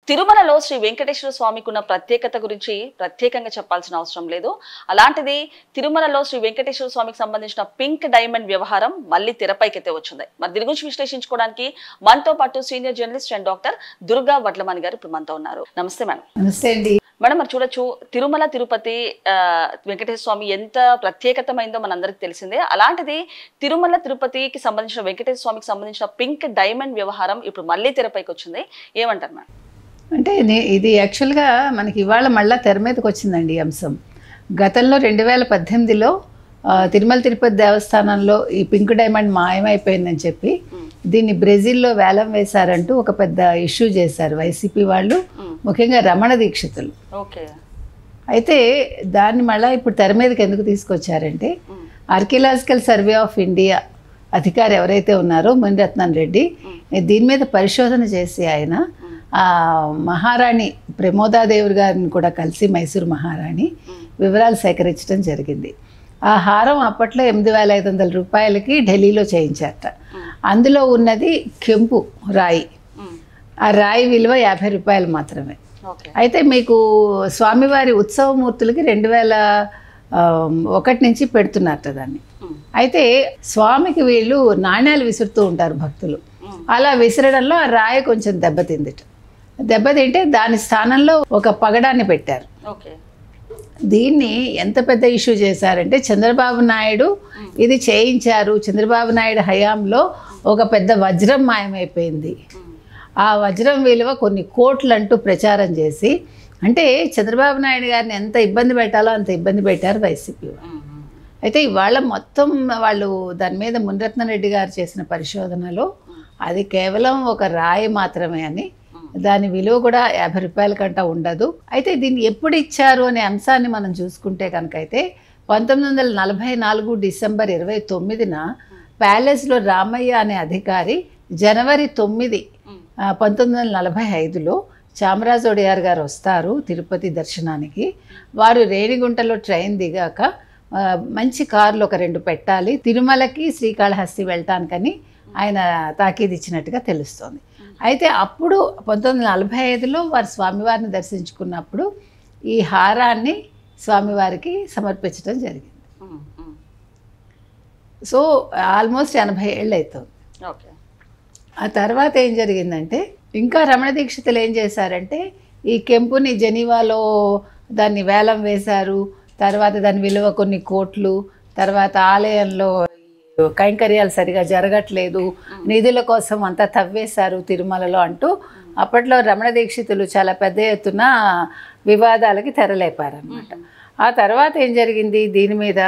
తిరుమలలో శ్రీ వెంకటేశ్వర స్వామికి ఉన్న ప్రత్యేకత గురించి ప్రత్యేకంగా చెప్పాల్సిన అవసరం లేదు. అలాంటిది తిరుమలలో శ్రీ వెంకటేశ్వర స్వామికి సంబంధించిన పింక్ డైమండ్ వ్యవహారం మళ్ళీ తెరపైకైతే వచ్చింది. మరి దీని గురించి విశ్లేషించుకోవడానికి మనతో పాటు senior journalist and doctor Durga Vadlamani గారు ఇప్పుడు మనతో ఉన్నారు. నమస్తే మేడం. నమస్తే అండి మేడం. మరి చూడొచ్చు, తిరుమల తిరుపతి వెంకటేశ్వర స్వామి ఎంత ప్రత్యేకతమైందో మనందరికి తెలిసిందే. అలాంటిది తిరుమల తిరుపతికి సంబంధించిన వెంకటేశ్వర స్వామికి సంబంధించిన పింక్ డైమండ్ వ్యవహారం ఇప్పుడు మళ్ళీ తెరపైకి వచ్చింది. ఏమంటారు మేడం? అంటే ఇది యాక్చువల్గా మనకి ఇవాళ మళ్ళీ తెర మీదకి వచ్చిందండి ఈ అంశం. గతంలో 2018లో తిరుమల తిరుపతి దేవస్థానంలో ఈ పింక్ డైమండ్ మాయమైపోయిందని చెప్పి దీన్ని బ్రెజిల్లో వేలం వేశారంటూ ఒక పెద్ద ఇష్యూ చేశారు వైసీపీ వాళ్ళు, ముఖ్యంగా రమణ దీక్షితులు. అయితే దాన్ని మళ్ళీ ఇప్పుడు తెర మీదకి ఎందుకు తీసుకొచ్చారంటే, ఆర్కియలాజికల్ సర్వే ఆఫ్ ఇండియా అధికారి ఎవరైతే ఉన్నారో మునిరత్నం రెడ్డి దీని మీద పరిశోధన చేసి ఆయన మహారాణి ప్రమోదాదేవి గారిని కూడా కలిసి, మైసూరు మహారాణి వివరాలు సేకరించడం జరిగింది. ఆ హారం అప్పట్లో 8,500 రూపాయలకి ఢిల్లీలో చేయించారట. అందులో ఉన్నది కెంపు రాయి. ఆ రాయి విలువ 50 రూపాయలు మాత్రమే. అయితే మీకు స్వామివారి ఉత్సవమూర్తులకి 2001 నుంచి పెడుతున్నారట దాన్ని. అయితే స్వామికి వీళ్ళు నాణ్యాలు విసురుతూ ఉంటారు భక్తులు. అలా విసరడంలో ఆ రాయి కొంచెం దెబ్బతింటే దాని స్థానంలో ఒక పగడాన్ని పెట్టారు. దీన్ని ఎంత పెద్ద ఇష్యూ చేశారంటే, చంద్రబాబు నాయుడు ఇది చేయించారు, చంద్రబాబు నాయుడు హయాంలో ఒక పెద్ద వజ్రం మాయమైపోయింది, ఆ వజ్రం విలువ కొన్ని కోట్లు అంటూ ప్రచారం చేసి, అంటే చంద్రబాబు నాయుడు గారిని ఎంత ఇబ్బంది పెట్టాలో అంత ఇబ్బంది పెట్టారు వైసీపీ వాళ్ళు. అయితే ఇవాళ మొత్తం వాళ్ళు దాని మీద మునిరత్నం రెడ్డి గారు చేసిన పరిశోధనలో అది కేవలం ఒక రాయి మాత్రమే అని, దాని విలువ కూడా 50 రూపాయల కంటే ఉండదు. అయితే దీన్ని ఎప్పుడు ఇచ్చారు అనే అంశాన్ని మనం చూసుకుంటే కనుక, అయితే 1944 డిసెంబర్ 29న ప్యాలెస్లో రామయ్య అనే అధికారి జనవరి 9, 1945లో చామరాజ ఒడియార్ గారు వస్తారు తిరుపతి దర్శనానికి. వారు రేణిగుంటలో ట్రైన్ దిగాక మంచి కార్లు ఒక 2 పెట్టాలి, తిరుమలకి శ్రీకాళహస్తి వెళ్ళటానికని ఆయన తాకీదు ఇచ్చినట్టుగా తెలుస్తోంది. అయితే అప్పుడు 1945లో వారు స్వామివారిని దర్శించుకున్నప్పుడు ఈ హారాన్ని స్వామివారికి సమర్పించడం జరిగింది. సో ఆల్మోస్ట్ 80 ఏళ్ళు అవుతుంది. ఆ తర్వాత ఏం జరిగిందంటే, ఇంకా రమణ దీక్షితులు ఏం చేశారంటే, ఈ కెంపుని జెనీవాలో దాన్ని వేలం వేశారు. తర్వాత దాని విలువ కొన్ని కోట్లు. తర్వాత ఆలయంలో కైంకర్యాలు సరిగా జరగట్లేదు, నిధుల కోసం అంతా తవ్వేశారు తిరుమలలో అంటూ అప్పట్లో రమణ దీక్షితులు చాలా పెద్ద ఎత్తున వివాదాలకి తెరలేపారనమాట. ఆ తర్వాత ఏం జరిగింది దీని మీద,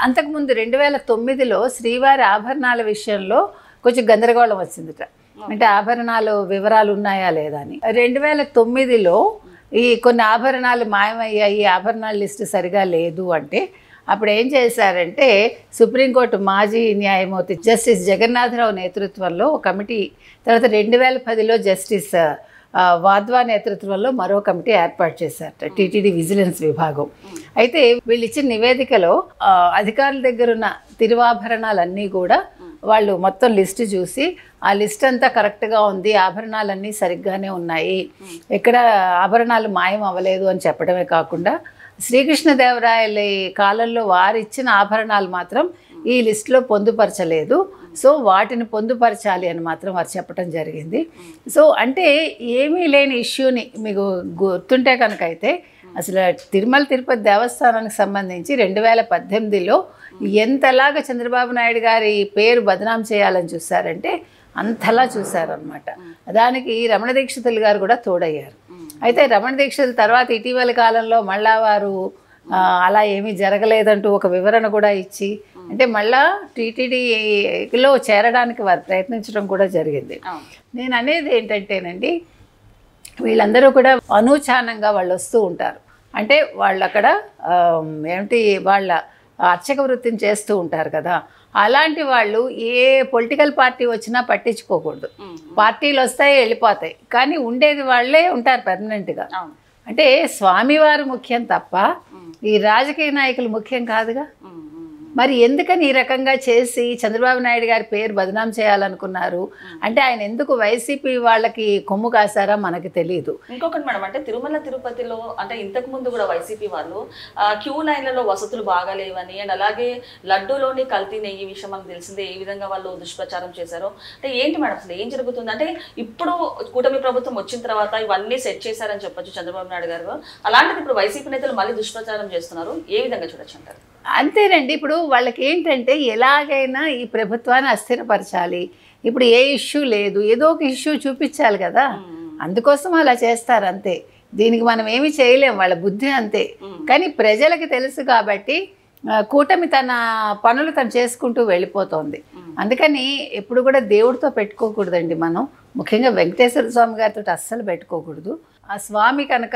అంతకుముందు 2009లో శ్రీవారి ఆభరణాల విషయంలో కొంచెం గందరగోళం వచ్చిందిట. అంటే ఆభరణాలు వివరాలు ఉన్నాయా లేదా అని. 2009లో ఈ కొన్ని ఆభరణాలు మాయమయ్యాయి, ఆభరణాల లిస్టు సరిగా లేదు అంటే, అప్పుడు ఏం చేశారంటే సుప్రీంకోర్టు మాజీ న్యాయమూర్తి జస్టిస్ జగన్నాథరావు నేతృత్వంలో ఒక కమిటీ, తర్వాత 2010లో జస్టిస్ వాద్వా నేతృత్వంలో మరో కమిటీ ఏర్పాటు చేశారట, టీటీడీ విజిలెన్స్ విభాగం. అయితే వీళ్ళు ఇచ్చిన నివేదికలో అధికారుల దగ్గర ఉన్న తిరువాభరణాలన్నీ కూడా వాళ్ళు మొత్తం లిస్టు చూసి, ఆ లిస్ట్ అంతా కరెక్ట్గా ఉంది, ఆభరణాలన్నీ సరిగ్గానే ఉన్నాయి, ఎక్కడ ఆభరణాలు మాయం అవ్వలేదు అని చెప్పడమే కాకుండా, శ్రీకృష్ణదేవరాయల కాలంలో వారిచ్చిన ఆభరణాలు మాత్రం ఈ లిస్టులో పొందుపరచలేదు, సో వాటిని పొందుపరచాలి అని మాత్రం వారు చెప్పడం జరిగింది. సో అంటే ఏమీ లేని ఇష్యూని మీకు గుర్తుంటే కనుక, అయితే అసలు తిరుమల తిరుపతి దేవస్థానానికి సంబంధించి 2018లో ఎంతలాగా చంద్రబాబు నాయుడు గారి పేరు బదనాం చేయాలని చూశారంటే అంతలా చూశారనమాట. దానికి రమణ దీక్షితులు గారు కూడా తోడయ్యారు. అయితే రమణ దీక్షితుల తర్వాత ఇటీవల కాలంలో మళ్ళా వారు అలా ఏమీ జరగలేదంటూ ఒక వివరణ కూడా ఇచ్చి, అంటే మళ్ళా టీటీడీలో చేరడానికి వారు ప్రయత్నించడం కూడా జరిగింది. నేను అనేది ఏంటంటేనండి, వీళ్ళందరూ కూడా అనూచానంగా వాళ్ళు వస్తూ ఉంటారు. అంటే వాళ్ళు అక్కడ వాళ్ళ అర్చక వృత్తిని చేస్తూ ఉంటారు కదా, అలాంటి వాళ్ళు ఏ పొలిటికల్ పార్టీ వచ్చినా పట్టించుకోకూడదు. పార్టీలు వస్తాయి వెళ్ళిపోతాయి, కానీ ఉండేది వాళ్ళే ఉంటారు పర్మనెంట్గా. అంటే స్వామివారు ముఖ్యం తప్ప ఈ రాజకీయ నాయకులు ముఖ్యం కాదుగా. మరి ఎందుకని ఈ రకంగా చేసి చంద్రబాబు నాయుడు గారి పేరు బదనాం చేయాలనుకున్నారు అంటే ఆయన ఎందుకు వైసీపీ వాళ్ళకి కొమ్ము కాసారా మనకి తెలియదు. ఇంకొకటి మేడం, అంటే తిరుమల తిరుపతిలో అంటే ఇంతకు ముందు కూడా వైసీపీ వాళ్ళు క్యూ లైన్లలో వసతులు బాగాలేవని అండ్ అలాగే లడ్డూలోని కల్తీ నెయ్యి విషయం మనకు తెలిసిందే, ఏ విధంగా వాళ్ళు దుష్ప్రచారం చేశారో. అంటే ఏంటి మేడం అసలు ఏం జరుగుతుంది? అంటే ఇప్పుడు కూటమి ప్రభుత్వం వచ్చిన తర్వాత ఇవన్నీ సెట్ చేశారని చెప్పొచ్చు చంద్రబాబు నాయుడు గారు, అలాంటిది ఇప్పుడు వైసీపీ నేతలు మళ్ళీ దుష్ప్రచారం చేస్తున్నారు, ఏ విధంగా చూడొచ్చు అంటారు? అంతేనండి, ఇప్పుడు వాళ్ళకి ఏంటంటే ఎలాగైనా ఈ ప్రభుత్వాన్ని అస్థిరపరచాలి. ఇప్పుడు ఏ ఇష్యూ లేదు, ఏదో ఒక ఇష్యూ చూపించాలి కదా, అందుకోసం అలా చేస్తారు అంతే. దీనికి మనం ఏమి చేయలేం, వాళ్ళ బుద్ధి అంతే. కానీ ప్రజలకి తెలుసు కాబట్టి కూటమి తన పనులు తను చేసుకుంటూ వెళ్ళిపోతుంది. అందుకని ఎప్పుడు కూడా దేవుడితో పెట్టుకోకూడదండి మనం, ముఖ్యంగా వెంకటేశ్వర స్వామి గారితో అస్సలు పెట్టుకోకూడదు. ఆ స్వామి కనుక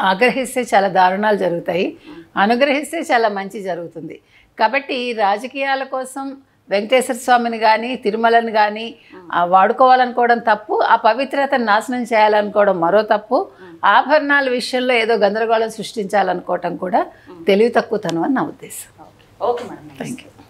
ఆగ్రహిస్తే చాలా దారుణాలు జరుగుతాయి, అనుగ్రహిస్తే చాలా మంచి జరుగుతుంది. కాబట్టి రాజకీయాల కోసం వెంకటేశ్వర స్వామిని కానీ తిరుమలని కానీ వాడుకోవాలనుకోవడం తప్పు, ఆ పవిత్రతను నాశనం చేయాలనుకోవడం మరో తప్పు, ఆభరణాల విషయంలో ఏదో గందరగోళం సృష్టించాలనుకోవటం కూడా తెలివి తక్కువతనం అని నా ఉద్దేశం. Okay madam, thank you.